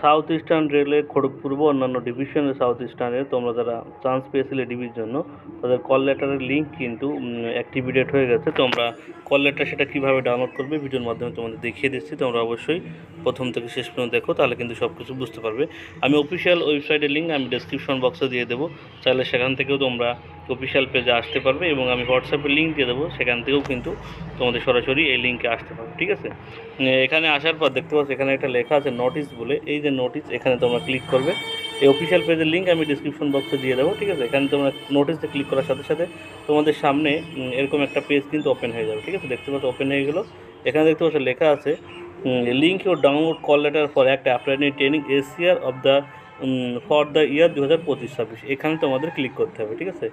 South eastern রেলের খড়গপুর বা অন্যান্য ডিভিশনের সাউথ ইস্টার্নে তোমরা যারা চান্স পেয়েছিলে ডিবির জন্য তাদের কল লেটারের লিঙ্ক কিন্তু অ্যাক্টিভেটেড হয়ে গেছে। তোমরা কল লেটার সেটা কীভাবে ডাউনলোড করবে ভিডিওর মাধ্যমে তোমাদের দেখিয়ে দিচ্ছি। তোমরা অবশ্যই প্রথম থেকে শেষ পর্যন্ত দেখো, তাহলে কিন্তু সব কিছু বুঝতে পারবে। আমি অফিসিয়াল ওয়েবসাইটের লিঙ্ক আমি ডেসক্রিপশন বক্সে দিয়ে দেবো, চাইলে সেখান থেকেও তোমরা অফিসিয়াল পেজে আসতে পারবে, এবং আমি হোয়াটসঅ্যাপে লিঙ্ক দিয়ে দেবো, সেখান থেকেও কিন্তু তোমাদের সরাসরি এই লিঙ্কে আসতে পারবে। ঠিক আছে, এখানে আসার পর দেখতে পাচ্ছ এখানে একটা লেখা আছে নোটিস বলে, এই যে নোটিস এখানে তোমরা ক্লিক করবে। এই অফিসিয়াল পেজের লিঙ্ক আমি ডিসক্রিপশন বক্সে দিয়ে দেবো। ঠিক আছে, এখানে তোমরা নোটিসে ক্লিক করার সাথে সাথে তোমাদের সামনে এরকম একটা পেজ কিন্তু ওপেন হয়ে যাবে। ঠিক আছে, দেখতে পাচ্ছ ওপেন হয়ে গেলো। এখানে দেখতে পাচ্ছ লেখা আছে link your download call letter for act applied training ACR of the for the year 2025-26, এখানে তোমাদের ক্লিক করতে হবে। ঠিক আছে,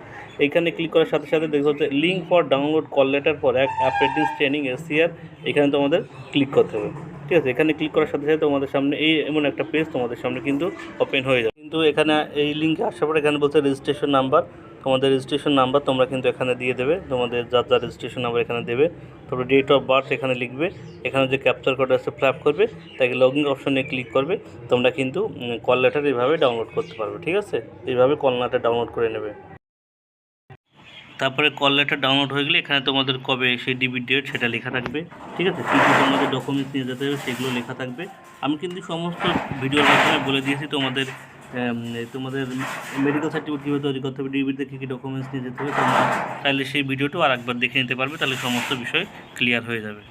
এইখানে ক্লিক করার সাথে সাথে দেখতে হচ্ছে link for download call letter for apprentice training ACR, এখানে তোমাদের ক্লিক করতে হবে। ঠিক আছে, এখানে ক্লিক করার সাথে সাথে তোমাদের সামনে এই এমন একটা পেজ তোমাদের সামনে কিন্তু ওপেন হয়ে যাবে। কিন্তু এখানে এই লিঙ্কে আসার পর এখানে বলছে রেজিস্ট্রেশন নাম্বার, তোমাদের রেজিস্ট্রেশন নাম্বার তোমরা কিন্তু এখানে দিয়ে দেবে, তোমাদের যার যার রেজিস্ট্রেশন নাম্বার এখানে দেবে। তারপরে ডেট অফ বার্থ এখানে লিখবে, এখানে যে ক্যাপচার কোড আছে ফ্ল্যাপ করবে, তাকে লগইন অপশনে ক্লিক করবে। তোমরা কিন্তু কল লেটার এইভাবে ডাউনলোড করতে পারবে। ঠিক আছে, এইভাবে কল লেটার ডাউনলোড করে নেবে। তারপরে কল লেটার ডাউনলোড হয়ে গেলে এখানে তোমাদের কবে সেই ডিবির ডেট সেটা লেখা থাকবে। ঠিক আছে, কী কী তোমাদের ডকুমেন্টস নিয়ে যেতে হবে সেগুলো লেখা থাকবে। আমি কিন্তু সমস্ত ভিডিওর মাধ্যমে বলে দিয়েছি তোমাদের মেডিকেল সার্টিফিকেট কীভাবে তৈরি করতে হবে, ডিবিতে কী কী ডকুমেন্টস নিয়ে যেতে হবে। তোমরা চাইলে সেই ভিডিওটাও আর একবার দেখে নিতে পারবে, তাহলে সমস্ত বিষয় ক্লিয়ার হয়ে যাবে।